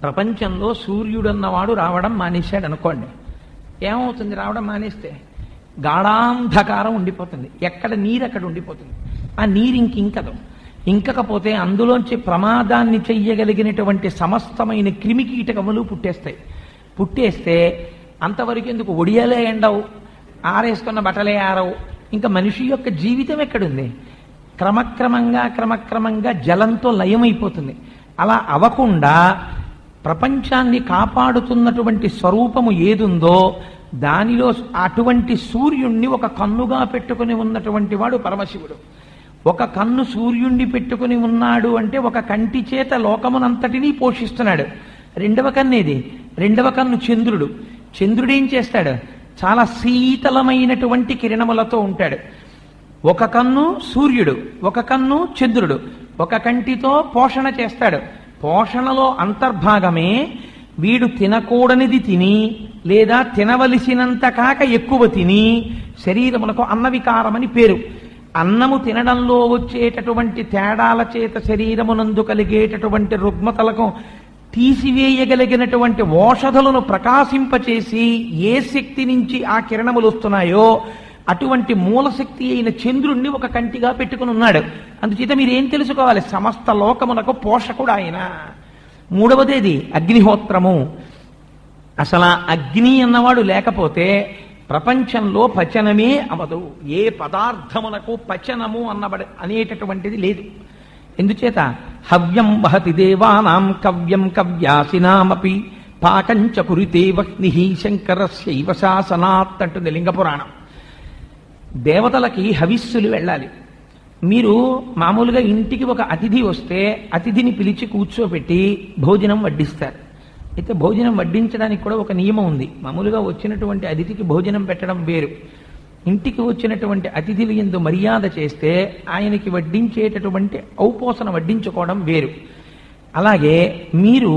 ప్రపంచంలో సూర్యుడన్నవాడు రావడం మానేశాడు అనుకోండి, ఏమవుతుంది? రావడం మానేస్తే గాఢాంధకారం ఉండిపోతుంది, ఎక్కడ నీరు అక్కడ ఉండిపోతుంది. ఆ నీరు ఇంకదు. ఇంకకపోతే అందులోంచి ప్రమాదాన్ని చెయ్యగలిగినటువంటి సమస్తమైన క్రిమికీటకములు పుట్టేస్తే అంతవరకు ఎందుకు? ఒడియాలే ఎండవు, ఆరేసుకున్న బట్టలే ఆరవు, ఇంకా మనిషి యొక్క జీవితం ఎక్కడుంది? క్రమక్రమంగా జలంతో లయమైపోతుంది. అలా అవ్వకుండా ప్రపంచాన్ని కాపాడుతున్నటువంటి స్వరూపము ఏదుందో దానిలో అటువంటి సూర్యుణ్ణి ఒక కన్నుగా పెట్టుకుని ఉన్నటువంటి వాడు పరమశివుడు. ఒక కన్ను సూర్యుణ్ణి పెట్టుకుని ఉన్నాడు అంటే ఒక కంటి చేత లోకమునంతటినీ పోషిస్తున్నాడు. రెండవ కన్నేది? రెండవ కన్ను చంద్రుడు. చంద్రుడేం చేస్తాడు? చాలా శీతలమైనటువంటి కిరణములతో ఉంటాడు. ఒక కన్ను సూర్యుడు, ఒక కన్ను చంద్రుడు. ఒక కంటితో పోషణ చేస్తాడు. పోషణలో అంతర్భాగమే వీడు తినకూడనిది తిని లేదా తినవలసినంత కాక ఎక్కువ తిని శరీరమునకు అన్నవికారమని పేరు. అన్నము తినడంలో వచ్చేటటువంటి తేడాల చేత శరీరమునందు కలిగేటటువంటి రుగ్మతలకు తీసివేయగలిగినటువంటి ఓషధులను ప్రకాశింపచేసి ఏ శక్తి నుంచి ఆ కిరణములు వస్తున్నాయో అటువంటి మూలశక్తి అయిన చంద్రుణ్ణి ఒక కంటిగా పెట్టుకుని ఉన్నాడు. అందుచేత మీరేం తెలుసుకోవాలి? సమస్త లోకమునకు పోషకుడు ఆయన. మూడవదేది అగ్నిహోత్రము. అసలు అగ్ని అన్నవాడు లేకపోతే ప్రపంచంలో పచనమే అవదు. ఏ పదార్థమునకు పచనము అనేటటువంటిది లేదు. ఎందుచేత హవ్యం వహతి దేవానాం కవ్యం కవ్యాసినామపి పాకంచ కురితే వహ్ని శంకరస్యైవ శాసనాత్ అంటుంది లింగపురాణం. దేవతలకి హవిస్సులు వెళ్ళాలి. మీరు మామూలుగా ఇంటికి ఒక అతిథి వస్తే అతిథిని పిలిచి కూర్చోబెట్టి భోజనం వడ్డిస్తారు. అయితే భోజనం వడ్డించడానికి కూడా ఒక నియమం ఉంది. మామూలుగా వచ్చినటువంటి అతిథికి భోజనం పెట్టడం వేరు, ఇంటికి వచ్చినటువంటి అతిథులు యందు మర్యాద చేస్తే ఆయనకి వడ్డించేటటువంటి ఔపోసన వడ్డించుకోవడం వేరు. అలాగే మీరు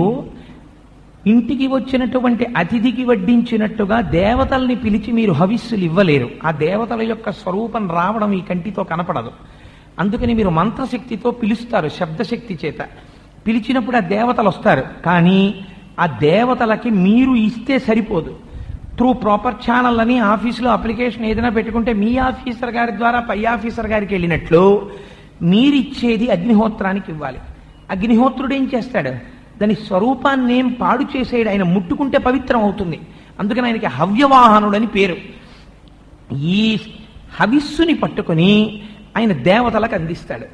ఇంటికి వచ్చినటువంటి అతిథికి వడ్డించినట్టుగా దేవతల్ని పిలిచి మీరు హవిస్సులు ఇవ్వలేరు. ఆ దేవతల యొక్క స్వరూపం రావడం ఈ కంటితో కనపడదు. అందుకని మీరు మంత్రశక్తితో పిలుస్తారు, శబ్దశక్తి చేత పిలిచినప్పుడు ఆ దేవతలు వస్తారు. కానీ ఆ దేవతలకి మీరు ఇస్తే సరిపోదు. త్రూ ప్రాపర్ ఛానల్ అని ఆఫీసులో అప్లికేషన్ ఏదైనా పెట్టుకుంటే మీ ఆఫీసర్ గారి ద్వారా పై ఆఫీసర్ గారికి వెళ్ళినట్లు మీరిచ్చేది అగ్నిహోత్రానికి ఇవ్వాలి. అగ్నిహోత్రుడు ఏం చేస్తాడు? దాని స్వరూపాన్ని ఏం పాడు చేసేయడు. ఆయన ముట్టుకుంటే పవిత్రం అవుతుంది. అందుకని ఆయనకి హవ్యవాహనుడు అని పేరు. ఈ హవిస్సుని పట్టుకుని ఆయన దేవతలకు అందిస్తాడు.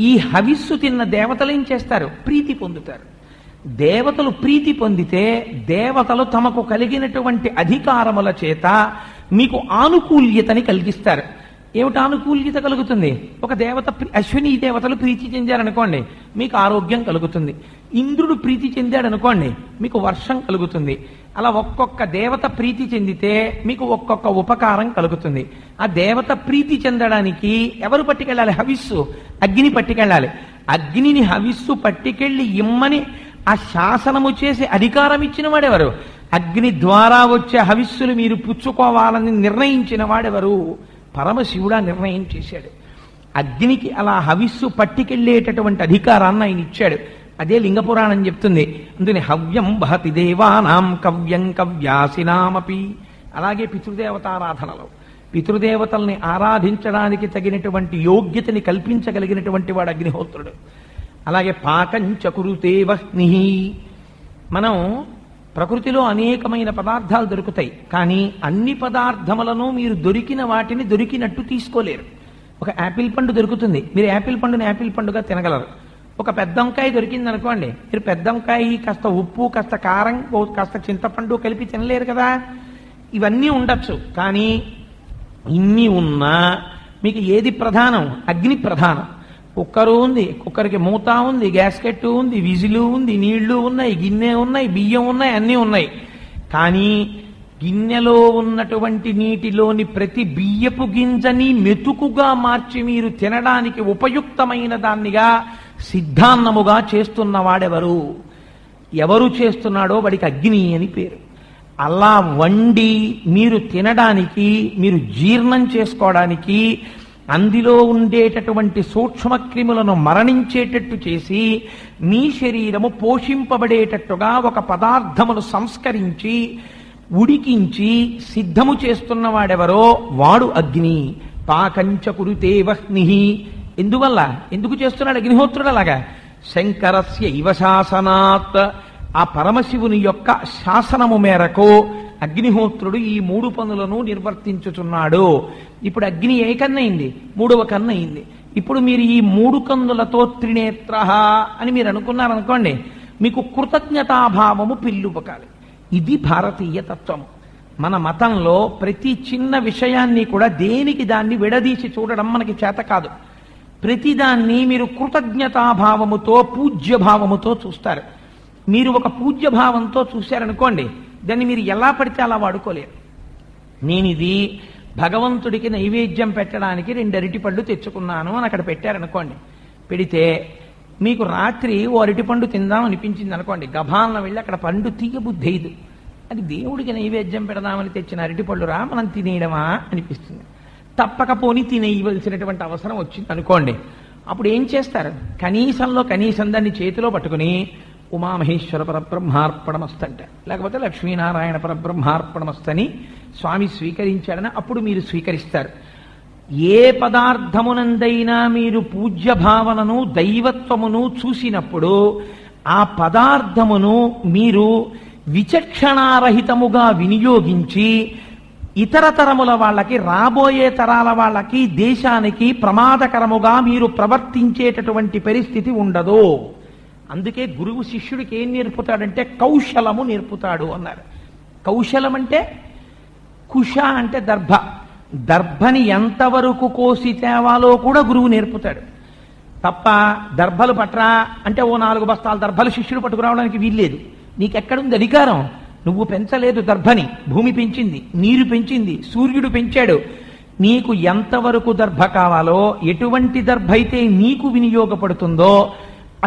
ఈ హవిస్సు తిన్న దేవతలు ఏం చేస్తారు? ప్రీతి పొందుతారు. దేవతలు ప్రీతి పొందితే దేవతలు తమకు కలిగినటువంటి అధికారముల చేత మీకు ఆనుకూల్యతని కలిగిస్తారు. ఏమిటి ఆనుకూల్యత కలుగుతుంది? ఒక దేవత, అశ్విని దేవతలు ప్రీతి చెందారనుకోండి, మీకు ఆరోగ్యం కలుగుతుంది. ఇంద్రుడు ప్రీతి చెందాడనుకోండి, మీకు వర్షం కలుగుతుంది. అలా ఒక్కొక్క దేవత ప్రీతి చెందితే మీకు ఒక్కొక్క ఉపకారం కలుగుతుంది. ఆ దేవత ప్రీతి చెందడానికి ఎవరు పట్టుకెళ్ళాలి? హవిస్సు, అగ్ని పట్టుకెళ్ళాలి. అగ్నిని హవిస్సు పట్టుకెళ్ళి ఇమ్మని ఆ శాసనము చేసి అధికారం ఇచ్చిన వాడెవరు? అగ్ని ద్వారా వచ్చే హవిస్సులు మీరు పుచ్చుకోవాలని నిర్ణయించిన వాడెవరు? పరమశివుడా నిర్ణయం చేశాడు. అగ్నికి అలా హవిస్సు పట్టుకెళ్ళేటటువంటి అధికారాన్ని ఆయన ఇచ్చాడు. అదే లింగపురాణం చెప్తుంది. అందుకని హవ్యం వహతి దేవానాం కవ్యం కవ్యాసినామపి. అలాగే పితృదేవతారాధనలో పితృదేవతల్ని ఆరాధించడానికి తగినటువంటి యోగ్యతని కల్పించగలిగినటువంటి వాడు అగ్నిహోత్రుడు. అలాగే పాకంచ కురుతే వహ్ని. మనం ప్రకృతిలో అనేకమైన పదార్థాలు దొరుకుతాయి, కానీ అన్ని పదార్థములను మీరు దొరికిన వాటిని దొరికినట్టు తీసుకోలేరు. ఒక యాపిల్ పండు దొరుకుతుంది, మీరు యాపిల్ పండుని యాపిల్ పండుగా తినగలరు. ఒక పెద్ద వంకాయ దొరికింది అనుకోండి, మీరు పెద్ద వంకాయ కాస్త ఉప్పు, కాస్త కారం, కాస్త చింతపండు కలిపి తినలేరు కదా. ఇవన్నీ ఉండొచ్చు, కానీ ఇన్ని ఉన్నా మీకు ఏది ప్రధానం? అగ్ని ప్రధానం. కుక్కరు ఉంది, కుక్కర్కి మూత ఉంది, గ్యాస్కెట్ ఉంది, విజిలు ఉంది, నీళ్లు ఉన్నాయి, గిన్నె ఉన్నాయి, బియ్యం ఉన్నాయి, అన్నీ ఉన్నాయి. కానీ గిన్నెలో ఉన్నటువంటి నీటిలోని ప్రతి బియ్యపు గింజని మెతుకుగా మార్చి మీరు తినడానికి ఉపయుక్తమైన దాన్నిగా సిద్ధాన్నముగా చేస్తున్నవాడెవరు? ఎవరు చేస్తున్నాడో వాడికి అగ్ని అని పేరు. అలా వండి మీరు తినడానికి, మీరు జీర్ణం చేసుకోవడానికి అందులో ఉండేటటువంటి సూక్ష్మక్రిములను మరణించేటట్టు చేసి మీ శరీరము పోషింపబడేటట్టుగా ఒక పదార్థమును సంస్కరించి ఉడికించి సిద్ధము చేస్తున్నవాడెవరో వాడు అగ్ని. పాకంచ కురుతే వహ్ని. ఎందుకు చేస్తున్నాడు అగ్నిహోత్రుడు అలాగా? శంకరస్య ఇవ శాసనాత్. ఆ పరమశివుని యొక్క శాసనము మేరకు అగ్నిహోత్రుడు ఈ 3 పనులను నిర్వర్తించుచున్నాడు. ఇప్పుడు అగ్ని ఏ కన్నయింది? 3వ కన్నయింది. ఇప్పుడు మీరు ఈ 3 కన్నులతో త్రినేత్ర అని మీరు అనుకున్నారనుకోండి, మీకు కృతజ్ఞతాభావము పిల్లుపకాలి. ఇది భారతీయ తత్వము. మన మతంలో ప్రతి చిన్న విషయాన్ని కూడా దేనికి దాన్ని విడదీసి చూడడం మనకి చేత కాదు. ప్రతిదాన్ని మీరు కృతజ్ఞతాభావముతో పూజ్యభావముతో చూస్తారు. మీరు ఒక పూజ్యభావంతో చూశారనుకోండి, దాన్ని మీరు ఎలా పడితే అలా వాడుకోలేరు. నేను ఇది భగవంతుడికి నైవేద్యం పెట్టడానికి 2 అరటిపళ్ళు తెచ్చుకున్నాను అని అక్కడ పెట్టారనుకోండి. పెడితే మీకు రాత్రి ఓ అరటిపండు తిందాం అనిపించింది అనుకోండి, గభాలను వెళ్ళి అక్కడ పండు తీయబుద్ధి అయ్యదు. అది దేవుడికి నైవేద్యం పెడదామని తెచ్చిన అరటిపళ్ళు రా, మనం తినేయడమా అనిపిస్తుంది. తప్పకపోని తినేయవలసినటువంటి అవసరం వచ్చింది అనుకోండి. అప్పుడు ఏం చేస్తారు? కనీసంలో కనీసం దాన్ని చేతిలో పట్టుకుని ఉమామహేశ్వర పరబ్రహ్మార్పణమస్తంట, లేకపోతే లక్ష్మీనారాయణ పరబ్రహ్మార్పణమస్తని స్వామి స్వీకరించాడని అప్పుడు మీరు స్వీకరిస్తారు. ఏ పదార్థమునందైనా మీరు పూజ్య భావనను దైవత్వమును చూసినప్పుడు ఆ పదార్థమును మీరు విచక్షణారహితముగా వినియోగించి ఇతర తరముల వాళ్ళకి, రాబోయే తరాల వాళ్ళకి, దేశానికి ప్రమాదకరముగా మీరు ప్రవర్తించేటటువంటి పరిస్థితి ఉండదు. అందుకే గురువు శిష్యుడికి ఏం నేర్పుతాడంటే కౌశలము నేర్పుతాడు అన్నారు. కౌశలం అంటే కుశ అంటే దర్భ. దర్భని ఎంతవరకు కోసి తేవాలో కూడా గురువు నేర్పుతాడు తప్ప దర్భలు పట్రా అంటే ఓ 4 బస్తాల దర్భలు శిష్యుడు పట్టుకురావడానికి వీల్లేదు. నీకెక్కడుంది అధికారం? నువ్వు పెంచలేదు దర్భని, భూమి పెంచింది, నీరు పెంచింది, సూర్యుడు పెంచాడు. నీకు ఎంతవరకు దర్భ కావాలో, ఎటువంటి దర్భ అయితే నీకు వినియోగపడుతుందో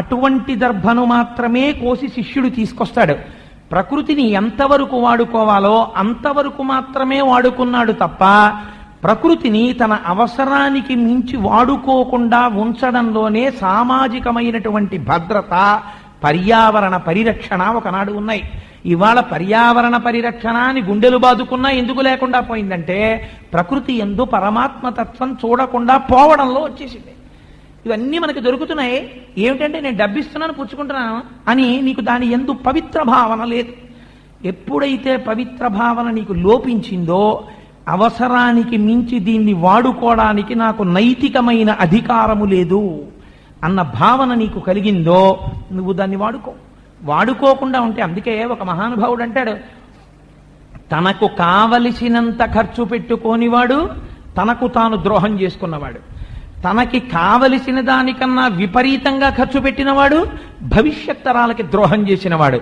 అటువంటి దర్భను మాత్రమే కోసి శిష్యుడు తీసుకొస్తాడు. ప్రకృతిని ఎంతవరకు వాడుకోవాలో అంతవరకు మాత్రమే వాడుకున్నాడు తప్ప ప్రకృతిని తన అవసరానికి మించి వాడుకోకుండా ఉంచడంలోనే సామాజికమైనటువంటి భద్రత, పర్యావరణ పరిరక్షణ ఒకనాడు ఉన్నాయి. ఇవాళ పర్యావరణ పరిరక్షణ అని గుండెలు బాదుకున్నా ఎందుకు లేకుండా పోయిందంటే ప్రకృతి యందు పరమాత్మతత్వం చూడకుండా పోవడంలో వచ్చేసింది. ఇవన్నీ మనకి దొరుకుతున్నాయి. ఏమిటంటే నేను డబ్బిస్తున్నాను, పుచ్చుకుంటున్నాను అని నీకు దాని యందు పవిత్ర భావన లేదు. ఎప్పుడైతే పవిత్ర భావన నీకు లోపించిందో, అవసరానికి మించి దీన్ని వాడుకోవడానికి నాకు నైతికమైన అధికారము లేదు అన్న భావన నీకు కలిగిందో నువ్వు దాన్ని వాడుకోకుండా ఉంటే. అందుకే ఒక మహానుభావుడు అంటాడు, తనకు కావలసినంత ఖర్చు పెట్టుకోనివాడు తనకు తాను ద్రోహం చేసుకున్నవాడు, తనకి కావలసిన దానికన్నా విపరీతంగా ఖర్చు పెట్టినవాడు భవిష్యత్ తరాలకి ద్రోహం చేసినవాడు,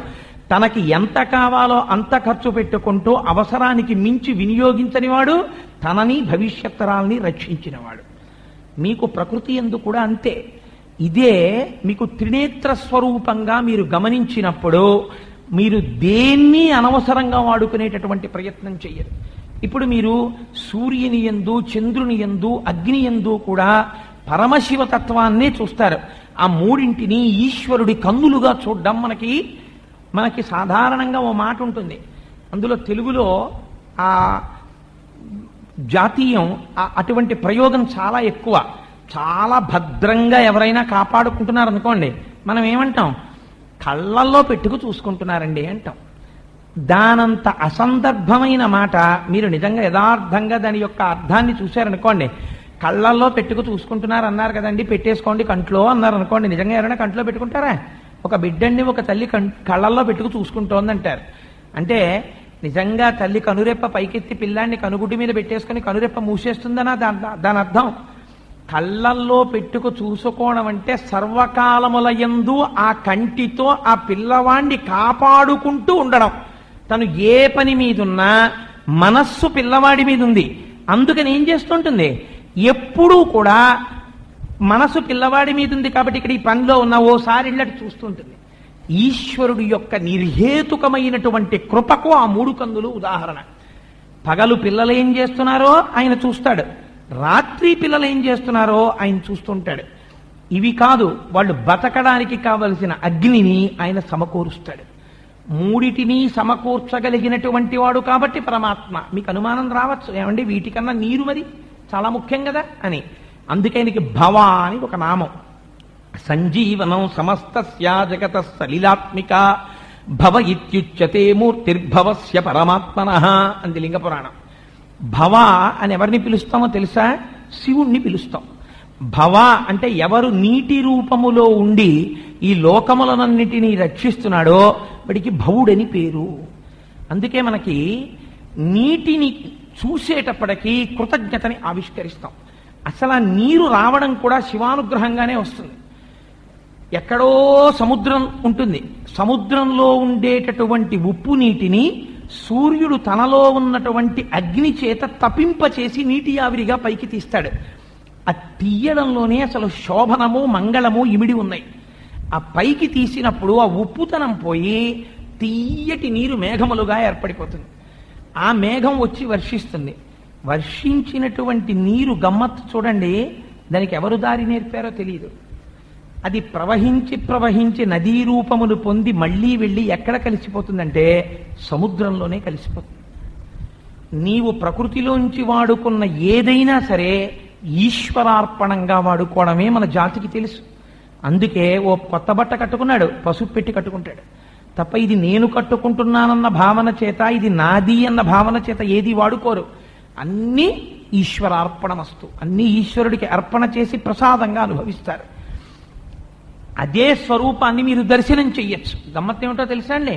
తనకి ఎంత కావాలో అంత ఖర్చు పెట్టుకుంటూ అవసరానికి మించి వినియోగించనివాడు తనని భవిష్యత్ తరాలని రక్షించినవాడు. మీకు ప్రకృతి యందు కూడా అంతే. ఇదే మీకు త్రినేత్ర స్వరూపంగా మీరు గమనించినప్పుడు మీరు దేన్ని అనవసరంగా వాడుకునేటటువంటి ప్రయత్నం చెయ్యరు. ఇప్పుడు మీరు సూర్యుని యందు, చంద్రుని యందు, అగ్ని యందు కూడా పరమశివతత్వాన్నే చూస్తారు. ఆ మూడింటిని ఈశ్వరుడి కన్నులుగా చూడడం మనకి సాధారణంగా ఓ మాట ఉంటుంది. అందులో తెలుగులో ఆ జాతీయం అటువంటి ప్రయోగం చాలా ఎక్కువ. చాలా భద్రంగా ఎవరైనా కాపాడుకుంటున్నారనుకోండి, మనం ఏమంటాం? కళ్ళల్లో పెట్టుకు చూసుకుంటున్నారండి అంటాం. దానంత అసందర్భమైన మాట మీరు నిజంగా యథార్థంగా దాని యొక్క అర్థాన్ని చూశారనుకోండి, కళ్ళల్లో పెట్టుకు చూసుకుంటున్నారు అన్నారు కదండి, పెట్టేసుకోండి కంట్లో అన్నారు అనుకోండి, నిజంగా ఎవరైనా కంట్లో పెట్టుకుంటారా? ఒక బిడ్డని ఒక తల్లి కళ్ళల్లో పెట్టుకు చూసుకుంటోందంటారు. అంటే నిజంగా తల్లి కనురెప్ప పైకెత్తి పిల్లాన్ని కనుగుడ్డి మీద పెట్టేసుకుని కనురెప్ప మూసేస్తుందనా దాని అర్థం? కళ్ళల్లో పెట్టుకు చూసుకోవడం అంటే సర్వకాలముల యందు ఆ కంటితో ఆ పిల్లవాణ్ణి కాపాడుకుంటూ ఉండడం. తను ఏ పని మీదున్నా మనస్సు పిల్లవాడి మీద ఉంది. అందుకని ఏం చేస్తుంటుంది? ఎప్పుడూ కూడా మనసు పిల్లవాడి మీద ఉంది కాబట్టి ఇక్కడ ఈ పనిలో ఉన్న ఓసారి ఇళ్ళటి చూస్తుంటుంది. ఈశ్వరుడు యొక్క నిర్హేతుకమైనటువంటి కృపకు ఆ 3 కన్నులు ఉదాహరణ. పగలు పిల్లలు ఏం చేస్తున్నారో ఆయన చూస్తాడు, రాత్రి పిల్లలు ఏం చేస్తున్నారో ఆయన చూస్తుంటాడు. ఇవి కాదు, వాళ్ళు బతకడానికి కావలసిన అగ్నిని ఆయన సమకూరుస్తాడు. మూడిటిని సమకూర్చగలిగినటువంటి వాడు కాబట్టి పరమాత్మ. మీకు అనుమానం రావచ్చు, ఏమండి వీటికన్నా నీరు మరి చాలా ముఖ్యం కదా అని. అందుకే ఆయనకి భవ అని ఒక నామం. సంజీవనం సమస్తస్య జగత సలిలాత్మిక భవ ఇత్యుచ్యతే మూర్తిర్భవస్య పరమాత్మనః అంది లింగ పురాణం. భవ అని ఎవరిని పిలుస్తామో తెలుసా? శివుణ్ణి పిలుస్తాం. భవ అంటే ఎవరు నీటి రూపములో ఉండి ఈ లోకములనన్నిటినీ రక్షిస్తున్నాడో వాడికి భవుడని పేరు. అందుకే మనకి నీటిని చూసేటప్పటికీ కృతజ్ఞతని ఆవిష్కరిస్తాం. అసలు ఆ నీరు రావడం కూడా శివానుగ్రహంగానే వస్తుంది. ఎక్కడో సముద్రం ఉంటుంది, సముద్రంలో ఉండేటటువంటి ఉప్పు నీటిని సూర్యుడు తనలో ఉన్నటువంటి అగ్ని చేత తపింపచేసి నీటి ఆవిరిగా పైకి తీస్తాడు. ఆ తీయడంలోనే అసలు శోభనము మంగళము ఇమిడి ఉన్నాయి. ఆ పైకి తీసినప్పుడు ఆ ఉప్పుతనం పోయి తీయటి నీరు మేఘములుగా ఏర్పడిపోతుంది. ఆ మేఘం వచ్చి వర్షిస్తుంది. వర్షించినటువంటి నీరు గమ్మత్తు చూడండి, దానికి ఎవరు దారి నేర్పారో తెలియదు. అది ప్రవహించి ప్రవహించి నదీ రూపమును పొంది మళ్ళీ వెళ్ళి ఎక్కడ కలిసిపోతుందంటే సముద్రంలోనే కలిసిపోతుంది. నీవు ప్రకృతిలోంచి వాడుకున్న ఏదైనా సరే ఈశ్వరార్పణంగా వాడుకోవడమే మన జాతికి తెలుసు. అందుకే ఓ కొత్త బట్ట కట్టుకున్నాడు, పసుపు పెట్టి కట్టుకుంటాడు తప్ప ఇది నేను కట్టుకుంటున్నానన్న భావన చేత, ఇది నాది అన్న భావన చేత ఏది వాడుకోరు. అన్నీ ఈశ్వరార్పణమస్తు, అన్నీ ఈశ్వరుడికి అర్పణ చేసి ప్రసాదంగా అనుభవిస్తారు. అదే స్వరూపాన్ని మీరు దర్శనం చెయ్యొచ్చు. గమ్మత్తేమిటో తెలుసా అండి?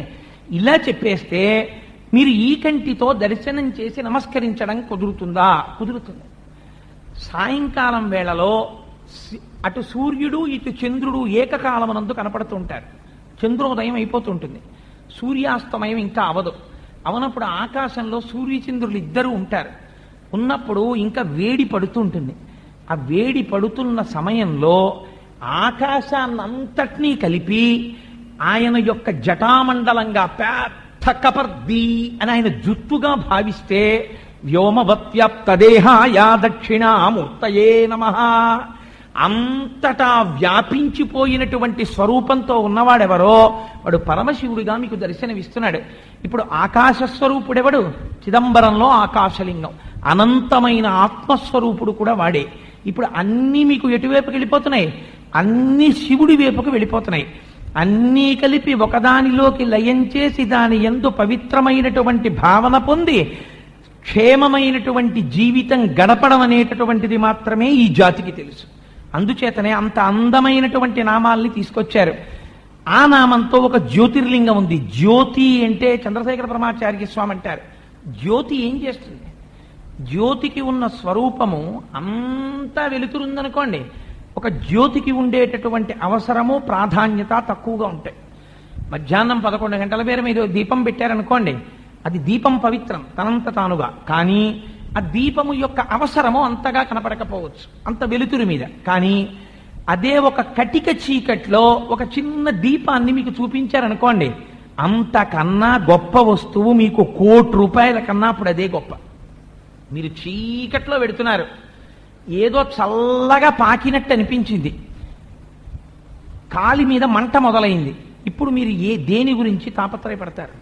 ఇలా చెప్పేస్తే మీరు ఈ కంటితో దర్శనం చేసి నమస్కరించడం కుదురుతుందా? కుదురుతుంది. సాయంకాలం వేళలో అటు సూర్యుడు ఇటు చంద్రుడు ఏకకాలమునందు కనపడుతూ ఉంటారు. చంద్రోదయం అయిపోతుంటుంది, సూర్యాస్తమయం ఇంకా అవదు. అవనప్పుడు ఆకాశంలో సూర్యచంద్రులు ఇద్దరు ఉంటారు. ఉన్నప్పుడు ఇంకా వేడి పడుతూ ఉంటుంది. ఆ వేడి పడుతున్న సమయంలో ఆకాశాన్నంతటినీ కలిపి ఆయన యొక్క జటామండలంగా పెద్ద కపర్ది అని ఆయన జుత్తుగా భావిస్తే వ్యోమవత్యాప్తదేహాయ దక్షిణామూర్తయే నమః అంతటా వ్యాపించిపోయినటువంటి స్వరూపంతో ఉన్నవాడెవరో వాడు పరమశివుడిగా మీకు దర్శనమిస్తున్నాడు. ఇప్పుడు ఆకాశ స్వరూపుడెవడు? చిదంబరంలో ఆకాశలింగం. అనంతమైన ఆత్మస్వరూపుడు కూడా వాడే. ఇప్పుడు అన్నీ మీకు ఎటువైపుకి వెళ్ళిపోతున్నాయి? అన్ని శివుడి వైపుకు వెళ్ళిపోతున్నాయి. అన్నీ కలిపి ఒకదానిలోకి లయం చేసి దాని యందు పవిత్రమైనటువంటి భావన పొంది క్షేమమైనటువంటి జీవితం గడపడం అనేటటువంటిది మాత్రమే ఈ జాతికి తెలుసు. అందుచేతనే అంత అందమైనటువంటి నామాల్ని తీసుకొచ్చారు. ఆ నామంతో ఒక జ్యోతిర్లింగం ఉంది. జ్యోతి అంటే చంద్రశేఖర పరమాచార్య స్వామి అంటారు, జ్యోతి ఏం చేస్తుంది? జ్యోతికి ఉన్న స్వరూపము అంతా వెలుతురుందనుకోండి, ఒక జ్యోతికి ఉండేటటువంటి అవసరము ప్రాధాన్యత తక్కువగా ఉంటాయి. మధ్యాహ్నం 11 గంటల పేరు మీద దీపం పెట్టారనుకోండి, అది దీపం పవిత్రం తనంత తానుగా, కానీ ఆ దీపము యొక్క అవసరము అంతగా కనపడకపోవచ్చు అంత వెలుతురు మీద. కానీ అదే ఒక కటిక చీకట్లో ఒక చిన్న దీపాన్ని మీకు చూపించారనుకోండి, అంతకన్నా గొప్ప వస్తువు మీకు ₹1,00,00,000 కన్నా అప్పుడు అదే గొప్ప. మీరు చీకట్లో పెడుతున్నారు, ఏదో చల్లగా పాకినట్టు అనిపించింది, కాలి మీద మంట మొదలైంది. ఇప్పుడు మీరు దేని గురించి తాపత్రయపడతారు?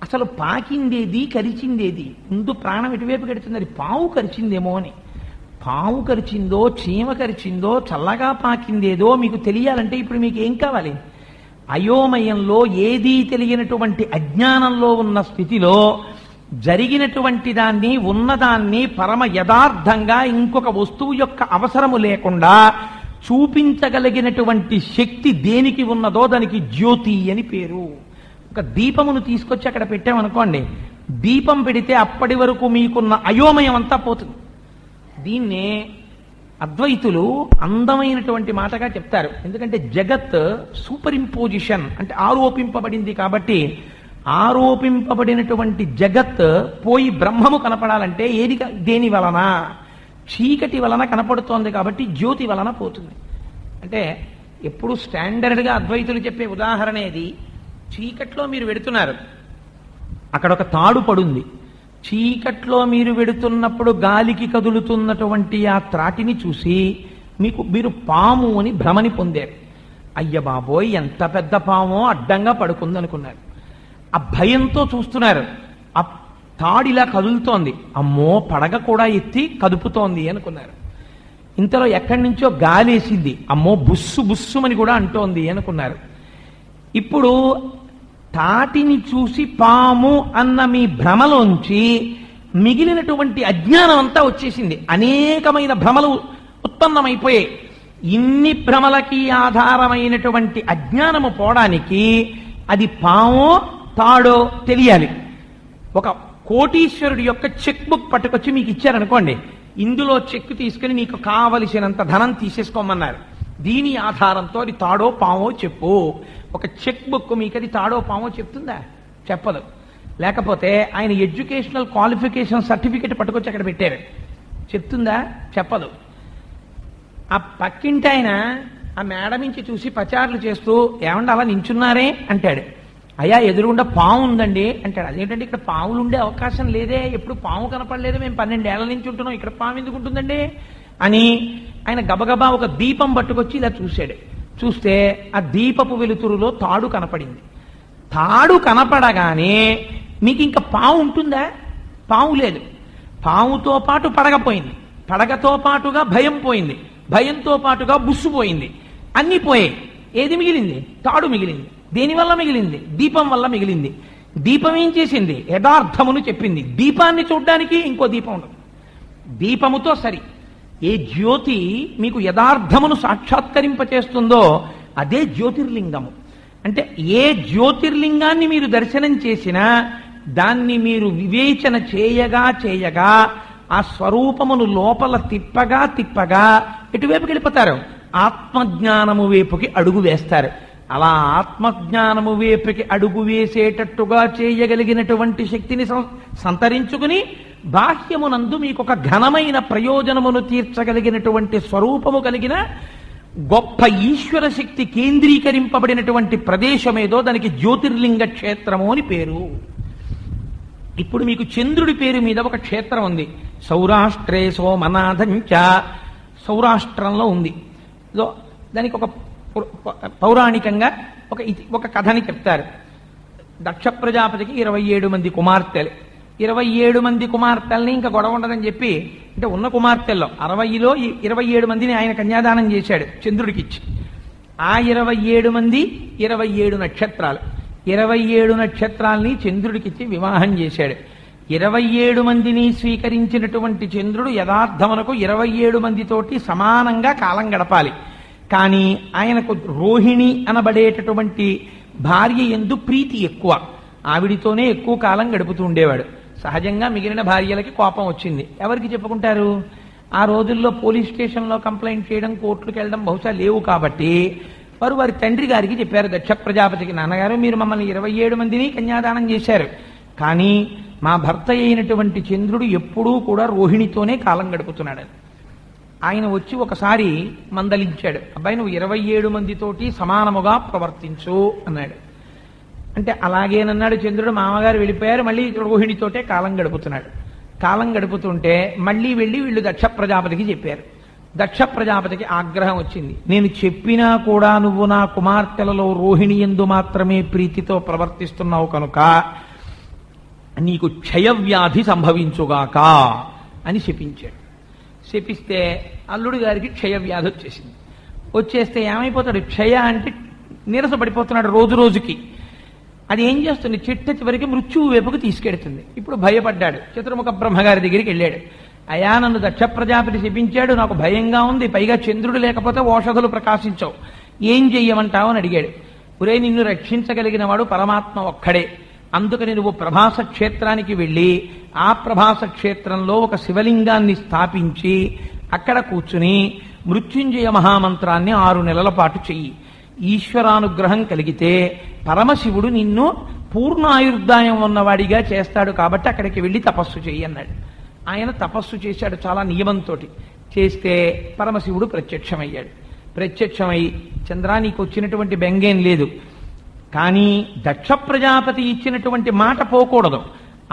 అసలు పాకిందేది, కరిచిందేది? ముందు ప్రాణం ఎటువైపు కడుతుంది? అది పావు కరిచిందేమో అని. పావు కరిచిందో, చీమ కరిచిందో, చల్లగా పాకిందేదో మీకు తెలియాలంటే ఇప్పుడు మీకు ఏం కావాలి? అయోమయంలో ఏదీ తెలియనటువంటి అజ్ఞానంలో ఉన్న స్థితిలో జరిగినటువంటి దాన్ని, ఉన్నదాన్ని పరమ యథార్థంగా ఇంకొక వస్తువు యొక్క అవసరము లేకుండా చూపించగలిగినటువంటి శక్తి దేనికి ఉన్నదో దానికి జ్యోతి అని పేరు. ఒక దీపమును తీసుకొచ్చి అక్కడ పెట్టామనుకోండి, దీపం పెడితే అప్పటి వరకు మీకున్న అయోమయం అంతా పోతుంది. దీన్నే అద్వైతులు అందమైనటువంటి మాటగా చెప్తారు. ఎందుకంటే జగత్ సూపర్ ఇంపోజిషన్ అంటే ఆరోపింపబడింది కాబట్టి, ఆరోపింపబడినటువంటి జగత్ పోయి బ్రహ్మము కనపడాలంటే దేని వలన? చీకటి వలన కనపడుతోంది కాబట్టి జ్యోతి వలన పోతుంది. అంటే ఎప్పుడు స్టాండర్డ్గా అద్వైతులు చెప్పే ఉదాహరణ ఏది? చీకట్లో మీరు వెడుతున్నారు, అక్కడ ఒక తాడు పడుంది, చీకట్లో మీరు వెడుతున్నప్పుడు గాలికి కదులుతున్నటువంటి ఆ త్రాటిని చూసి మీరు పాము అని భ్రమని పొందారు. అయ్య బాబోయ్, ఎంత పెద్ద పామో అడ్డంగా పడుకుందనుకున్నారు. ఆ భయంతో చూస్తున్నారు. ఆ తాడిలా కదులుతోంది, అమ్మో పడగ కూడా ఎత్తి కదుపుతోంది అనుకున్నారు. ఇంతలో ఎక్కడి నుంచో గాలేసింది, అమ్మో బుస్సు బుస్సుమని కూడా అంటోంది అనుకున్నారు. ఇప్పుడు తాటిని చూసి పాము అన్న మీ భ్రమలోంచి మిగిలినటువంటి అజ్ఞానం అంతా వచ్చేసింది. అనేకమైన భ్రమలు ఉత్పన్నమైపోయాయి. ఇన్ని భ్రమలకి ఆధారమైనటువంటి అజ్ఞానము పోవడానికి అది పామో తాడో తెలియాలి. ఒక కోటీశ్వరుడి యొక్క చెక్ బుక్ పట్టుకొచ్చి మీకు ఇచ్చారనుకోండి, ఇందులో చెక్ తీసుకుని నీకు కావలసినంత ధనం తీసేసుకోమన్నారు. దీని ఆధారంతో అది తాడో పామో చెప్పు. ఒక చెక్ బుక్ మీకు అది తాడో పామో చెప్తుందా? చెప్పదు. లేకపోతే ఆయన ఎడ్యుకేషనల్ క్వాలిఫికేషన్ సర్టిఫికెట్ పట్టుకొచ్చి అక్కడ పెట్టారు, చెప్తుందా? చెప్పదు. ఆ పక్కింటి ఆయన ఆ మేడ నుంచి చూసి పచారులు చేస్తూ, ఏమంటే అలా నించున్నారే అంటాడు. అయ్యా ఎదురుగుండా పాము ఉందండి అంటాడు. అదేంటంటే ఇక్కడ పాములు ఉండే అవకాశం లేదే, ఎప్పుడు పాము కనపడలేదు, మేము 12 ఏళ్ల నుంచి ఉంటున్నాం, ఇక్కడ పాము ఎందుకు ఉంటుందండి అని ఆయన గబగబా ఒక దీపం పట్టుకొచ్చి ఇలా చూశాడు. చూస్తే ఆ దీపపు వెలుతురులో తాడు కనపడింది. తాడు కనపడగానే మీకు ఇంకా పాము ఉంటుందా? పాము లేదు. పాముతో పాటు పడగపోయింది, పడగతో పాటుగా భయం పోయింది, భయంతో పాటుగా బుస్సు పోయింది, అన్నీ పోయాయి. ఏది మిగిలింది? తాడు మిగిలింది. దేనివల్ల మిగిలింది? దీపం వల్ల మిగిలింది. దీపం ఏం చేసింది? యథార్థమును చెప్పింది. దీపాన్ని చూడ్డానికి ఇంకో దీపం ఉండదు. దీపముతో సరి. ఏ జ్యోతి మీకు యథార్థమును సాక్షాత్కరింపచేస్తుందో అదే జ్యోతిర్లింగము. అంటే ఏ జ్యోతిర్లింగాన్ని మీరు దర్శనం చేసినా దాన్ని మీరు వివేచన చేయగా చేయగా ఆ స్వరూపమును లోపల తిప్పగా తిప్పగా ఎటువైపుకి వెళ్ళిపోతారు? ఆత్మజ్ఞానము వైపుకి అడుగు వేస్తారు. అలా ఆత్మజ్ఞానము వైపుకి అడుగు వేసేటట్టుగా చేయగలిగినటువంటి శక్తిని సంతరించుకుని బాహ్యమునందు మీకు ఒక ఘనమైన ప్రయోజనమును తీర్చగలిగినటువంటి స్వరూపము కలిగిన గొప్ప ఈశ్వర శక్తి కేంద్రీకరింపబడినటువంటి ప్రదేశమేదో దానికి జ్యోతిర్లింగ క్షేత్రము అని పేరు. ఇప్పుడు మీకు చంద్రుడి పేరు మీద ఒక క్షేత్రం ఉంది. సౌరాష్ట్రే సోమనాథంచ, సౌరాష్ట్రంలో ఉంది. దానికి ఒక పౌరాణికంగా ఒక కథని చెప్తారు. దక్ష ప్రజాపతికి 27 మంది కుమార్తెలు. 27 మంది కుమార్తెల్ని ఇంకా గొడవ ఉండదని చెప్పి, అంటే ఉన్న కుమార్తెల్లో 60లో 27 మందిని ఆయన కన్యాదానం చేశాడు చంద్రుడికి ఇచ్చి. ఆ 27 మంది 27 నక్షత్రాలు. 27 నక్షత్రాల్ని చంద్రుడికిచ్చి వివాహం చేశాడు. 27 మందిని స్వీకరించినటువంటి చంద్రుడు యథార్థమునకు 27 మందితోటి సమానంగా కాలం గడపాలి. కానీ ఆయనకు రోహిణి అనబడేటటువంటి భార్య యందు ప్రీతి ఎక్కువ. ఆవిడితోనే ఎక్కువ కాలం గడుపుతూ ఉండేవాడు. సహజంగా మిగిలిన భార్యలకి కోపం వచ్చింది. ఎవరికి చెప్పుకుంటారు? ఆ రోజుల్లో పోలీస్ స్టేషన్లో కంప్లైంట్ చేయడం, కోర్టులకు వెళ్ళడం బహుశా లేవు కాబట్టి వారి తండ్రి గారికి చెప్పారు, దక్ష ప్రజాపతికి, నాన్నగారు మీరు మమ్మల్ని 27 మందిని కన్యాదానం చేశారు, కానీ మా భర్త అయినటువంటి చంద్రుడు ఎప్పుడూ కూడా రోహిణితోనే కాలం గడుపుతున్నాడని. ఆయన వచ్చి ఒకసారి మందలించాడు, అబ్బాయి నువ్వు 27 మందితోటి సమానముగా ప్రవర్తించు అన్నాడు. అంటే అలాగేనన్నాడు చంద్రుడు. మామగారు వెళ్ళిపోయారు, మళ్ళీ రోహిణితోటే కాలం గడుపుతున్నాడు. కాలం గడుపుతుంటే మళ్ళీ వెళ్ళి వీళ్ళు దక్ష ప్రజాపతికి చెప్పారు. దక్ష ప్రజాపతికి ఆగ్రహం వచ్చింది. నేను చెప్పినా కూడా నువ్వు నా కుమార్తెలలో రోహిణి యందు మాత్రమే ప్రీతితో ప్రవర్తిస్తున్నావు కనుక నీకు క్షయవ్యాధి సంభవించుగాక అని శపించాడు. శపిస్తే అల్లుడు గారికి క్షయవ్యాధి వచ్చేసింది. వచ్చేస్తే ఏమైపోతాడు? క్షయ అంటే నీరసపడిపోతున్నాడు రోజు రోజుకి. అది ఏం చేస్తుంది? చిట్ట చివరికి మృత్యువు వైపుకు తీసుకెడుతుంది. ఇప్పుడు భయపడ్డాడు. చతుర్ముఖ బ్రహ్మగారి దగ్గరికి వెళ్ళాడు. అయా నన్ను దక్ష ప్రజాపతి శపించాడు, నాకు భయంగా ఉంది, పైగా చంద్రుడు లేకపోతే ఓషధులు ప్రకాశించవు, ఏం చెయ్యమంటావు అని అడిగాడు. ఒరే నిన్ను రక్షించగలిగిన వాడు పరమాత్మ ఒక్కడే, అందుకని నువ్వు ప్రభాస క్షేత్రానికి వెళ్ళి ఆ ప్రభాస క్షేత్రంలో ఒక శివలింగాన్ని స్థాపించి అక్కడ కూర్చుని మృత్యుంజయ మహామంత్రాన్ని 6 నెలల పాటు చెయ్యి. ఈశ్వరానుగ్రహం కలిగితే పరమశివుడు నిన్ను పూర్ణాయుర్దాయం ఉన్నవాడిగా చేస్తాడు, కాబట్టి అక్కడికి వెళ్ళి తపస్సు చెయ్యి అన్నాడు. ఆయన తపస్సు చేశాడు చాలా నియమంతో. చేస్తే పరమశివుడు ప్రత్యక్షమయ్యాడు. ప్రత్యక్షమై, చంద్రా నీకు వచ్చినటువంటి బెంగేం లేదు, కానీ దక్ష ప్రజాపతి ఇచ్చినటువంటి మాట పోకూడదు,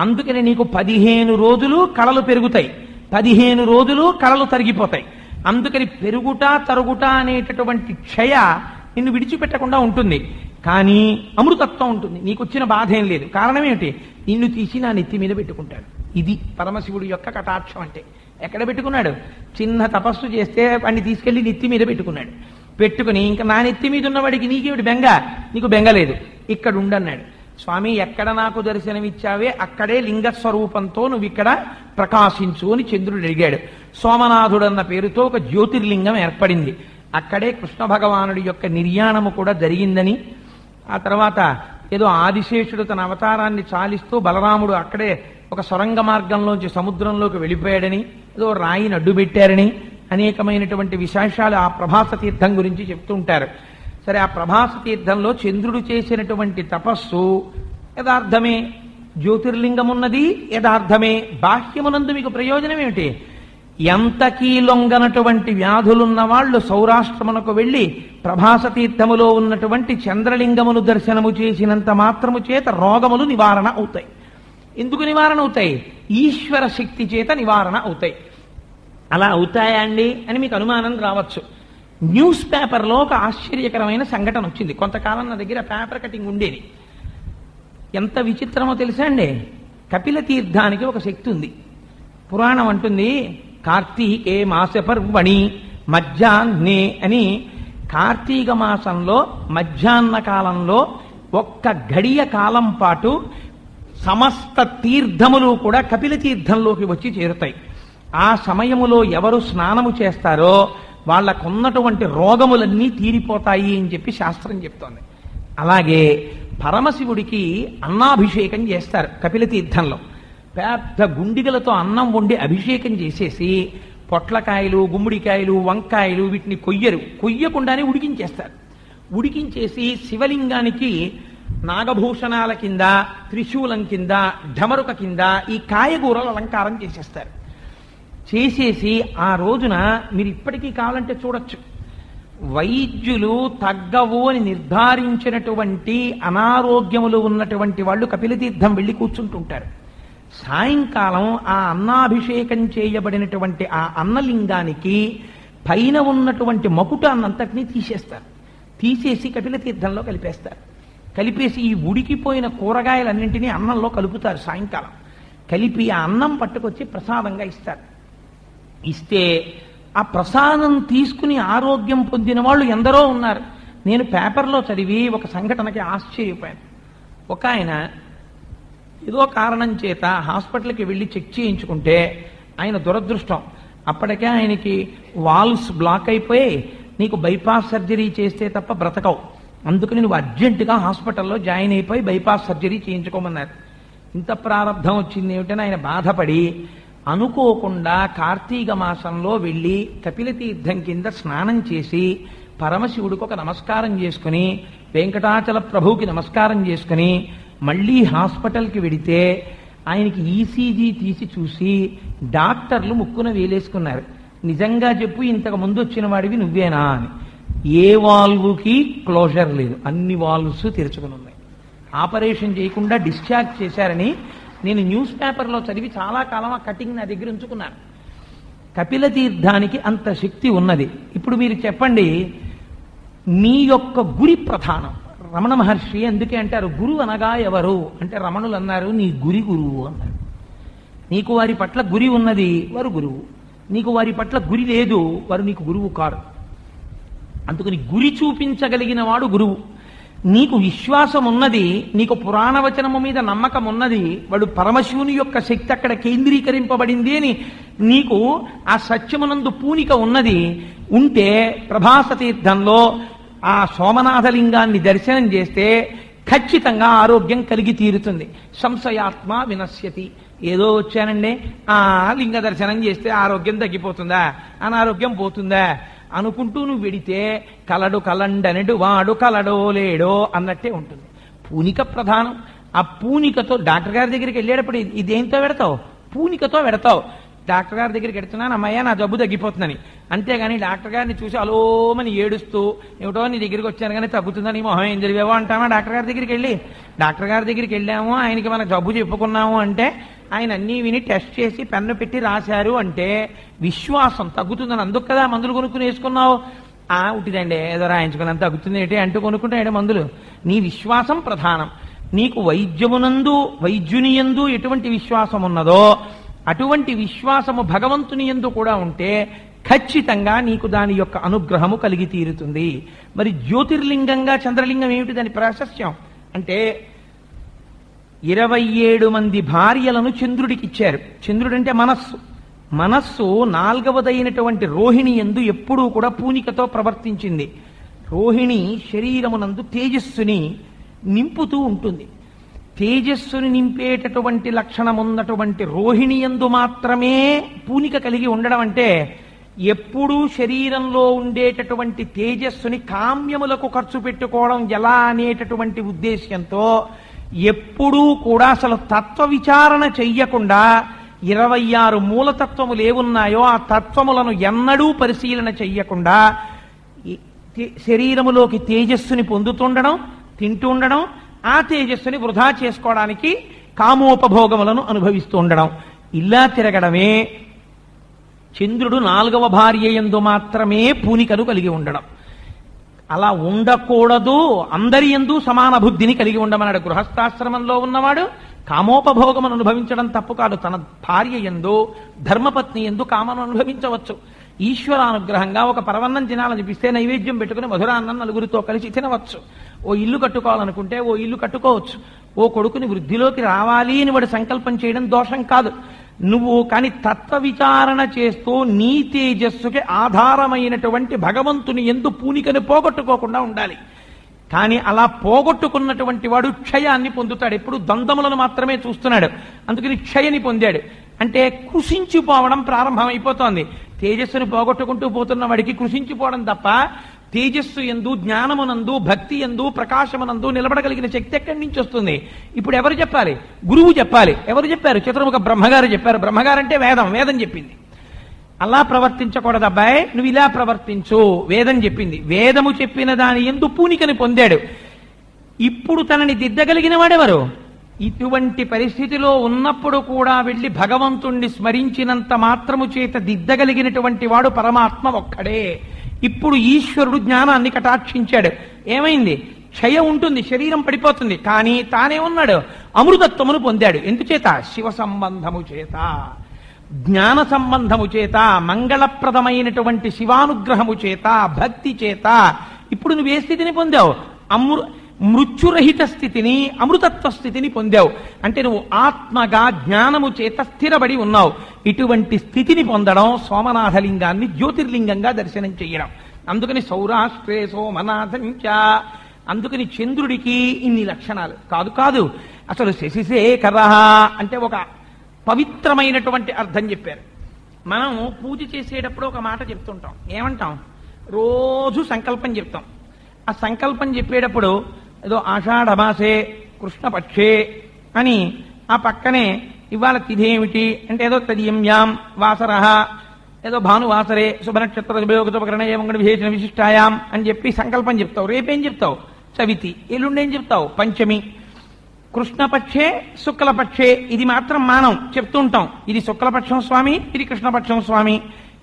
అందుకని నీకు 15 రోజులు కళలు పెరుగుతాయి, 15 రోజులు కళలు తరిగిపోతాయి. అందుకని పెరుగుట తరుగుట అనేటటువంటి క్షయ నిన్ను విడిచిపెట్టకుండా ఉంటుంది. కానీ అమృతత్వం ఉంటుంది, నీకు వచ్చిన బాధ ఏం లేదు. కారణం ఏమిటి? నిన్ను తీసి నా నెత్తి మీద పెట్టుకుంటాడు. ఇది పరమశివుడి యొక్క కటాక్షం అంటే. ఎక్కడ పెట్టుకున్నాడు? చిన్న తపస్సు చేస్తే వాడిని తీసుకెళ్లి నెత్తి మీద పెట్టుకున్నాడు. పెట్టుకుని ఇంకా నా నెత్తి మీద ఉన్నవాడికి నీకేమిటి బెంగ? నీకు బెంగ లేదు, ఇక్కడ ఉండన్నాడు. స్వామి ఎక్కడ నాకు దర్శనమిచ్చావే అక్కడే లింగ స్వరూపంతో నువ్వు ఇక్కడ ప్రకాశించు అని చంద్రుడు అడిగాడు. సోమనాథుడన్న పేరుతో ఒక జ్యోతిర్లింగం ఏర్పడింది. అక్కడే కృష్ణ భగవానుడి యొక్క నిర్యాణము కూడా జరిగిందని, ఆ తర్వాత ఏదో ఆదిశేషుడు తన అవతారాన్ని చాలిస్తూ బలరాముడు అక్కడే ఒక సొరంగ మార్గంలోంచి సముద్రంలోకి వెళ్ళిపోయాడని, ఏదో రాయిని అడ్డుపెట్టారని అనేకమైనటువంటి విశేషాలు ఆ ప్రభాస తీర్థం గురించి చెప్తూ ఉంటారు. సరే, ఆ ప్రభాస తీర్థంలో చంద్రుడు చేసినటువంటి తపస్సు యథార్థమే, జ్యోతిర్లింగం ఉన్నది యథార్థమే. బాహ్యమునందు మీకు ప్రయోజనం ఏమిటి? ఎంతకీ లొంగనటువంటి వ్యాధులున్న వాళ్ళు సౌరాష్ట్రమునకు వెళ్లి ప్రభాస తీర్థములో ఉన్నటువంటి చంద్రలింగమును దర్శనము చేసినంత మాత్రము చేత రోగములు నివారణ అవుతాయి. ఎందుకు నివారణ అవుతాయి? ఈశ్వర శక్తి చేత నివారణ అవుతాయి. అలా అవుతాయా అండి అని మీకు అనుమానం రావచ్చు. న్యూస్ పేపర్లో ఒక ఆశ్చర్యకరమైన సంఘటన వచ్చింది. కొంతకాలం నా దగ్గర పేపర్ కటింగ్ ఉండేది. ఎంత విచిత్రమో తెలుసా అండి? కపిల తీర్థానికి ఒక శక్తి ఉంది. పురాణం అంటుంది, కార్తీకే మాస పర్వణి మధ్యాహ్నే అని. కార్తీక మాసంలో మధ్యాహ్న కాలంలో ఒక్క గడియ కాలం పాటు సమస్త తీర్థములు కూడా కపిల తీర్థంలోకి వచ్చి చేరుతాయి. ఆ సమయములో ఎవరు స్నానము చేస్తారో వాళ్లకున్నటువంటి రోగములన్నీ తీరిపోతాయి అని చెప్పి శాస్త్రం చెప్తోంది. అలాగే పరమశివుడికి అన్నాభిషేకం చేస్తారు కపిల తీర్థంలో. పెద్ద గుండిగలతో అన్నం వండి అభిషేకం చేసేసి పొట్లకాయలు, గుమ్మడికాయలు, వంకాయలు వీటిని కొయ్యకుండానే ఉడికించేస్తారు. ఉడికించేసి శివలింగానికి నాగభూషణాల కింద, త్రిశూలం కింద, ఢమరుక కింద ఈ కాయగూరలు అలంకారం చేసేస్తారు. చేసేసి ఆ రోజున మీరు ఇప్పటికీ కావాలంటే చూడొచ్చు, వైద్యులు తగ్గవు అని నిర్ధారించినటువంటి అనారోగ్యములు ఉన్నటువంటి వాళ్ళు కపిలతీర్థం వెళ్ళి కూర్చుంటుంటారు. సాయంకాలం ఆ అన్నాభిషేకం చేయబడినటువంటి ఆ అన్నలింగానికి పైన ఉన్నటువంటి మకుటాన్నంతటినీ తీసేస్తారు. తీసేసి కపిలతీర్థంలో కలిపేస్తారు. కలిపేసి ఈ ఉడికిపోయిన కూరగాయలన్నింటినీ అన్నంలో కలుపుతారు. సాయంకాలం కలిపి ఆ అన్నం పట్టుకొచ్చి ప్రసాదంగా ఇస్తారు. ఇస్తే ఆ ప్రసాదం తీసుకుని ఆరోగ్యం పొందిన వాళ్ళు ఎందరో ఉన్నారు. నేను పేపర్లో చదివి ఒక సంఘటనకి ఆశ్చర్యపోయాను. ఒక ఆయన ఏదో కారణం చేత హాస్పిటల్కి వెళ్ళి చెక్ చేయించుకుంటే ఆయన దురదృష్టం, అప్పటికే ఆయనకి వాల్వ్స్ బ్లాక్ అయిపోయి నీకు బైపాస్ సర్జరీ చేస్తే తప్ప బ్రతకవు, అందుకని నువ్వు అర్జెంటుగా హాస్పిటల్లో జాయిన్ అయిపోయి బైపాస్ సర్జరీ చేయించుకోమన్నారు. ఇంత ప్రారంధం వచ్చింది ఏమిటని ఆయన బాధపడి అనుకోకుండా కార్తీక మాసంలో వెళ్ళి కపిలతీర్థం కింద స్నానం చేసి పరమశివుడికి ఒక నమస్కారం చేసుకుని వెంకటాచల ప్రభువుకి నమస్కారం చేసుకుని మళ్ళీ హాస్పిటల్కి వెడితే ఆయనకి ఈసీజీ తీసి చూసి డాక్టర్లు ముక్కున వేలేసుకున్నారు. నిజంగా చెప్పు, ఇంతకు ముందు వచ్చిన వాడివి నువ్వేనా అని. ఏ వాల్వ్కి క్లోజర్ లేదు, అన్ని వాల్వ్స్ తెరుచుకుని ఉన్నాయి. ఆపరేషన్ చేయకుండా డిశ్చార్జ్ చేశారని నేను న్యూస్ పేపర్లో చదివి చాలా కాలం ఆ కటింగ్ నా దగ్గర ఉంచుకున్నాను. కపిల తీర్థానికి అంత శక్తి ఉన్నది. ఇప్పుడు మీరు చెప్పండి, నీ యొక్క గురి ప్రధానం. రమణ మహర్షి అందుకే అంటారు, గురువు అనగా ఎవరు అంటే రమణులు అన్నారు, నీ గురి గురువు అన్నారు. నీకు వారి పట్ల గురి ఉన్నది, వారు గురువు. నీకు వారి పట్ల గురి లేదు, వారు నీకు గురువు కారు. అందుకని గురి చూపించగలిగిన వాడు గురువు. నీకు విశ్వాసం ఉన్నది, నీకు పురాణవచనము మీద నమ్మకం ఉన్నది, వాడు పరమశివుని యొక్క శక్తి అక్కడ కేంద్రీకరింపబడింది అని నీకు ఆ సత్యమునందు పూనిక ఉన్నది ఉంటే ప్రభాస తీర్థంలో ఆ సోమనాథలింగాన్ని దర్శనం చేస్తే ఖచ్చితంగా ఆరోగ్యం కలిగి తీరుతుంది. సంశయాత్మ వినశ్యతి. ఏదో వచ్చానండి, ఆ లింగ దర్శనం చేస్తే ఆరోగ్యం తగ్గిపోతుందా, అనారోగ్యం పోతుందా అనుకుంటూ నువ్వు వెడితే కలడు కలండనడు వాడు కలడో లేడో అన్నట్టే ఉంటుంది. పూనిక ప్రధానం. ఆ పూనికతో డాక్టర్ గారి దగ్గరికి వెళ్ళేటప్పుడు ఇదేంతో పెడతావు? పూనికతో పెడతావు. డాక్టర్ గారి దగ్గరికి వెళ్తున్నాను, అమ్మయ్య నా జబ్బు తగ్గిపోతుందని. అంతేగాని డాక్టర్ గారిని చూసి అలోమని ఏడుస్తూ ఏమిటో నీ దగ్గరికి వచ్చాను కానీ తగ్గుతుందని మొహం ఏం జరిగేవో అంటామా డాక్టర్ గారి దగ్గరికి వెళ్ళి? డాక్టర్ గారి దగ్గరికి వెళ్ళాము, ఆయనకి మన జబ్బు చెప్పుకున్నాము అంటే ఆయన అన్నీ విని టెస్ట్ చేసి పెన్ను పెట్టి రాశారు అంటే విశ్వాసం తగ్గుతుందని. అందుకు కదా మందులు కొనుక్కుని వేసుకున్నావు. ఉట్టిదండి ఏదో రాయించుకున్నంత తగ్గుతుంది ఏంటి అంటూ కొనుక్కుంటాడు మందులు. నీ విశ్వాసం ప్రధానం. నీకు వైద్యుని యందు ఎటువంటి విశ్వాసం ఉన్నదో అటువంటి విశ్వాసము భగవంతుని యందు కూడా ఉంటే ఖచ్చితంగా నీకు దాని యొక్క అనుగ్రహము కలిగి తీరుతుంది. మరి జ్యోతిర్లింగంగా చంద్రలింగం ఏమిటి దాని ప్రాశస్త్యం అంటే 27 మంది భార్యలను చంద్రుడికి ఇచ్చారు. చంద్రుడు అంటే మనస్సు 4వదైనటువంటి రోహిణి యందు ఎప్పుడూ కూడా పూనికతో ప్రవర్తించింది. రోహిణి శరీరమునందు తేజస్సుని నింపుతూ ఉంటుంది. తేజస్సుని నింపేటటువంటి లక్షణమున్నటువంటి రోహిణి యందు మాత్రమే పూనిక కలిగి ఉండడం అంటే ఎప్పుడూ శరీరంలో ఉండేటటువంటి తేజస్సుని కామ్యములకు ఖర్చు పెట్టుకోవడం ఎలా అనేటటువంటి ఉద్దేశ్యంతో ఎప్పుడూ కూడా అసలు తత్వ విచారణ చెయ్యకుండా 26 మూలతత్వములు ఏమున్నాయో ఆ తత్వములను ఎన్నడూ పరిశీలన చెయ్యకుండా శరీరములోకి తేజస్సుని పొందుతుండడం, తింటుండడం, ఆ తేజస్సుని వృధా చేసుకోవడానికి కామోపభోగములను అనుభవిస్తూ ఉండడం, ఇలా తిరగడమే చంద్రుడు 4వ భార్య యందు మాత్రమే పూనికను కలిగి ఉండడం. అలా ఉండకూడదు, అందరి యందు సమాన బుద్ధిని కలిగి ఉండమన్నాడు. గృహస్థాశ్రమంలో ఉన్నవాడు కామోపభోగమును అనుభవించడం తప్పు కాదు. తన భార్య యందు ధర్మపత్ని యందు కామను అనుభవించవచ్చు. ఈశ్వరానుగ్రహంగా ఒక పరవన్నం తినాలనిపిస్తే నైవేద్యం పెట్టుకుని మధురాన్నం నలుగురితో కలిసి తినవచ్చు. ఓ ఇల్లు కట్టుకోవాలనుకుంటే ఓ ఇల్లు కట్టుకోవచ్చు. ఓ కొడుకుని వృద్ధిలోకి రావాలి అని వాడు సంకల్పం చేయడం దోషం కాదు. నువ్వు కానీ తత్వ విచారణ చేస్తూ నీ తేజస్సుకి ఆధారమైనటువంటి భగవంతుని యందు పూనికను పోగొట్టుకోకుండా ఉండాలి. కానీ అలా పోగొట్టుకున్నటువంటి వాడు క్షయాన్ని పొందుతాడు. ఎప్పుడు ద్వంద్వములను మాత్రమే చూస్తున్నాడు. అందుకని క్షయని పొందాడు. అంటే కృషించిపోవడం ప్రారంభమైపోతోంది. తేజస్సుని పోగొట్టుకుంటూ పోతున్న వాడికి కృషించిపోవడం తప్ప తేజస్సు యందు, జ్ఞానమునందు, భక్తి యందు, ప్రకాశమునందు నిలబడగలిగిన శక్తి ఎక్కడి నుంచి వస్తుంది? ఇప్పుడు ఎవరు చెప్పాలి? గురువు చెప్పాలి. ఎవరు చెప్పారు? చతుర్ముఖ బ్రహ్మగారు చెప్పారు. బ్రహ్మగారంటే వేదం చెప్పింది. అలా ప్రవర్తించకూడదు అబ్బాయి, నువ్వు ఇలా ప్రవర్తించు వేదం చెప్పింది. వేదము చెప్పిన దాని యందు పూనికని పొందాడు. ఇప్పుడు తనని దిద్దగలిగిన వాడెవరు? ఇటువంటి పరిస్థితిలో ఉన్నప్పుడు కూడా వెళ్ళి భగవంతుణ్ణి స్మరించినంత మాత్రము చేత దిద్దగలిగినటువంటి వాడు పరమాత్మ ఒక్కడే. ఇప్పుడు ఈశ్వరుడు జ్ఞానాన్ని కటాక్షించాడు. ఏమైంది? క్షయ ఉంటుంది, శరీరం పడిపోతుంది. కానీ తానే ఉన్నాడు, అమృతత్వమును పొందాడు. ఎందుచేత? శివ సంబంధము చేత, జ్ఞాన సంబంధము చేత, మంగళప్రదమైనటువంటి శివానుగ్రహము చేత, భక్తి చేత. ఇప్పుడు నువ్వే స్థితిని పొందావు? మృత్యురహిత స్థితిని, అమృతత్వ స్థితిని పొందావు. అంటే నువ్వు ఆత్మగా జ్ఞానము చేత స్థిరపడి ఉన్నావు. ఇటువంటి స్థితిని పొందడం సోమనాథలింగాన్ని జ్యోతిర్లింగంగా దర్శనం చెయ్యడం. అందుకని సౌరాష్ట్రే సోమనాథంచ. అందుకని చంద్రుడికి ఇన్ని లక్షణాలు కాదు. అసలు శశిశేఖర అంటే ఒక పవిత్రమైనటువంటి అర్థం చెప్పారు. మనం పూజ చేసేటప్పుడు ఒక మాట చెప్తుంటాం. ఏమంటాం? రోజు సంకల్పం చెప్తాం. ఆ సంకల్పం చెప్పేటప్పుడు ఏదో ఆషాఢమాసే కృష్ణపక్షే అని ఆ పక్కనే ఇవాళ తిథి ఏమిటి అంటే ఏదో తదియంయాం వాసర, ఏదో భానువాసరే శుభనక్షత్ర ఉపయోగోపకరణ ఏమంగళ విశేషణ విశిష్టాయాం అని చెప్పి సంకల్పం చెప్తావు. రేపేం చెప్తావు? చవితి. ఎల్లుండేం చెప్తావు? పంచమి. కృష్ణపక్షే శుక్లపక్షే ఇది మాత్రం మనం చెప్తుంటాం. ఇది శుక్లపక్షం స్వామి, ఇది కృష్ణపక్షం స్వామి,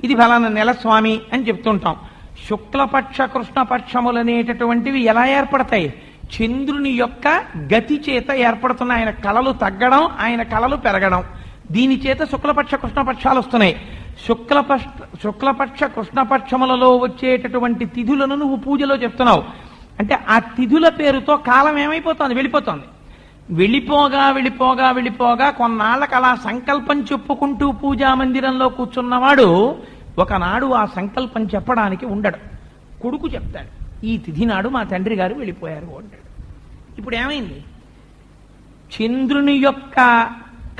ఇది ఫలానా నెల స్వామి అని చెప్తుంటాం. శుక్లపక్ష కృష్ణపక్షములనేటటువంటివి ఎలా ఏర్పడతాయి? చంద్రుని యొక్క గతి చేత ఏర్పడుతున్న ఆయన కళలు తగ్గడం, ఆయన కళలు పెరగడం, దీని చేత శుక్లపక్ష కృష్ణపక్షాలు వస్తున్నాయి. శుక్లపక్ష కృష్ణపక్షములలో వచ్చేటటువంటి తిథులను నువ్వు పూజలో చెప్తున్నావు. అంటే ఆ తిథుల పేరుతో కాలం ఏమైపోతుంది? వెళ్ళిపోతుంది. వెళ్ళిపోగా కొన్నాళ్ళకు అలా సంకల్పం చెప్పుకుంటూ పూజా మందిరంలో కూర్చున్నవాడు ఒకనాడు ఆ సంకల్పం చెప్పడానికి ఉండడు. కొడుకు చెప్తాడు, ఈ తిథి నాడు మా తండ్రి గారు వెళ్ళిపోయారు అంటాడు. ఇప్పుడు ఏమైంది? చంద్రుని యొక్క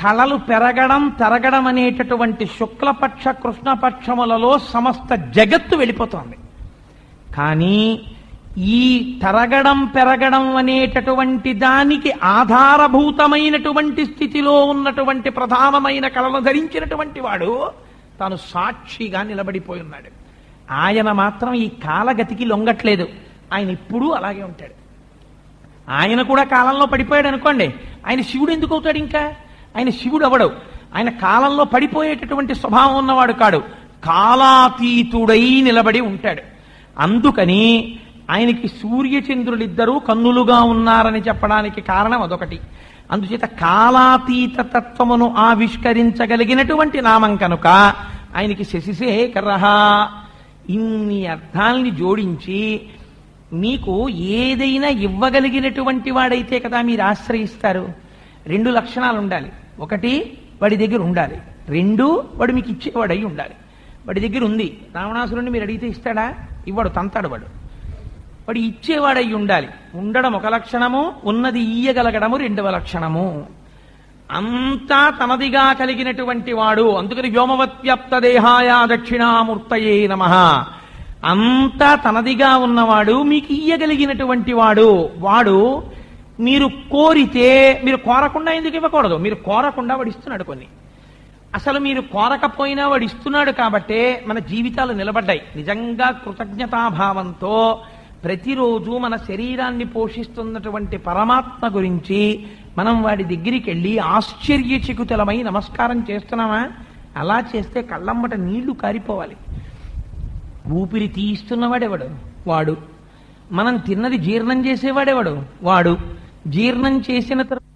కళలు పెరగడం తరగడం అనేటటువంటి శుక్లపక్ష కృష్ణపక్షములలో సమస్త జగత్తు వెళ్ళిపోతోంది. కానీ ఈ తరగడం పెరగడం అనేటటువంటి దానికి ఆధారభూతమైనటువంటి స్థితిలో ఉన్నటువంటి ప్రధానమైన కళను ధరించినటువంటి వాడు తాను సాక్షిగా నిలబడిపోయి ఉన్నాడు. ఆయన మాత్రం ఈ కాలగతికి లొంగట్లేదు. ఆయన ఎప్పుడూ అలాగే ఉంటాడు. ఆయన కూడా కాలంలో పడిపోయాడు అనుకోండి, ఆయన శివుడు ఎందుకు అవుతాడు? ఇంకా ఆయన శివుడు అవడు. ఆయన కాలంలో పడిపోయేటటువంటి స్వభావం ఉన్నవాడు కాడు, కాలాతీతుడై నిలబడి ఉంటాడు. అందుకని ఆయనకి సూర్యచంద్రులిద్దరూ కన్నులుగా ఉన్నారని చెప్పడానికి కారణం అదొకటి. అందుచేత కాలాతీత తత్వమును ఆవిష్కరించగలిగినటువంటి నామం కనుక ఆయనకి శశిశేఖరః. ఇన్ని అర్థాల్ని జోడించి మీకు ఏదైనా ఇవ్వగలిగినటువంటి వాడైతే కదా మీరు ఆశ్రయిస్తారు. 2 లక్షణాలు ఉండాలి. 1, వాడి దగ్గర ఉండాలి. 2, వాడు మీకు ఇచ్చేవాడై ఉండాలి. వాడి దగ్గర ఉంది. రావణాసురుణ్ణి మీరు అడిగితే ఇస్తాడా? ఇవ్వడు, తంతాడు. వాడు ఇచ్చేవాడై ఉండాలి. ఉండడం 1 లక్షణము, ఉన్నది ఇయ్యగలగడము 2వ లక్షణము. అంతా తనదిగా కలిగినటువంటి వాడు. అందుకని వ్యోమవత్వ్యాప్త దేహాయ దక్షిణామూర్తయే నమః. అంతా తనదిగా ఉన్నవాడు, మీకు ఇయ్యగలిగినటువంటి వాడు. వాడు మీరు కోరితే, మీరు కోరకుండా ఎందుకు ఇవ్వకూడదు? మీరు కోరకుండా వాడు ఇస్తున్నాడు కొన్ని. అసలు మీరు కోరకపోయినా వాడు ఇస్తున్నాడు కాబట్టే మన జీవితాలు నిలబడ్డాయి. నిజంగా కృతజ్ఞతాభావంతో ప్రతిరోజు మన శరీరాన్ని పోషిస్తున్నటువంటి పరమాత్మ గురించి మనం వాడి దగ్గరికి వెళ్ళి ఆశ్చర్యచకితులమై నమస్కారం చేస్తున్నామా? అలా చేస్తే కళ్ళమ్మట నీళ్లు కారిపోవాలి. ఊపిరి తీస్తున్నవాడెవడు? వాడు. మనం తిన్నది జీర్ణం చేసేవాడెవడు? వాడు. జీర్ణం చేసిన తర్వాత